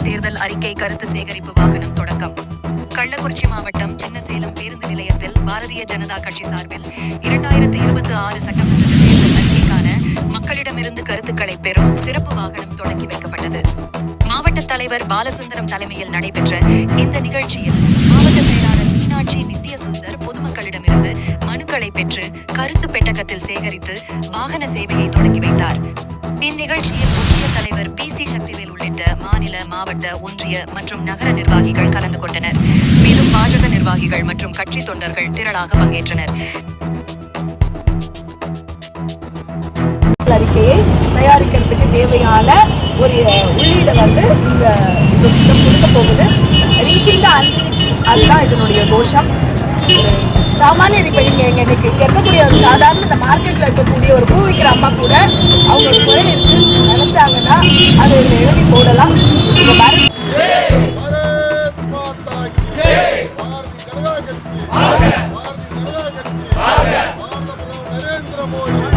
தேர்தல் அறிக்கை கருத்து சேகரிப்பு வாகனம் தொடக்கம். கள்ளக்குறிச்சி மாவட்டம் சின்னசேலம் பேருந்து நிலையத்தில் பாரதிய ஜனதா கட்சி சார்பில் 2026 சட்டமன்ற தேர்தல் அறிக்கைக்கான மக்களிடமிருந்து கருத்துக்களை பெறும் சிறப்பு வாகனம் தொடங்கி வைக்கப்பட்டது. மாவட்ட தலைவர் பாலசுந்தரம் தலைமையில் நடைபெற்ற இந்த நிகழ்ச்சியில் மாவட்ட செயலாளர் மீனாட்சி நித்யசுந்தர் பொதுமக்களிடமிருந்து மனுக்களை பெற்று கருத்து பெட்டகத்தில் சேகரித்து வாகன சேவையை தொடங்கி வைத்தார். இந்நிகழ்ச்சியில் ஒன்றிய தலைவர் PC சக்திவேல் உள்ளிட்ட மாநில, மாவட்ட, ஒன்றிய மற்றும் நகர நிர்வாகிகள் கலந்து கொண்டனர். மேலும் பாஜக நிர்வாகிகள் மற்றும் கட்சி தொண்டர்கள் திரளாக பங்கேற்றனர். அறிக்கையை தயாரிக்கிறதுக்கு தேவையான ஒரு உள்ளீடை இந்த கொடுக்க போகுது. ரீச்சிங் த அன்ரீச், அதுதான் இதனுடைய கோஷம். சாமானியர் இப்போ இங்கே இருக்கக்கூடிய ஒரு சாதாரண இந்த மார்க்கெட்டில் இருக்கக்கூடிய ஒரு பூ விற்கிற அம்மா கூட அவங்களோட குறை இருக்கு நினைச்சாங்கன்னா அதை எழுதி போடலாம். நரேந்திர மோடி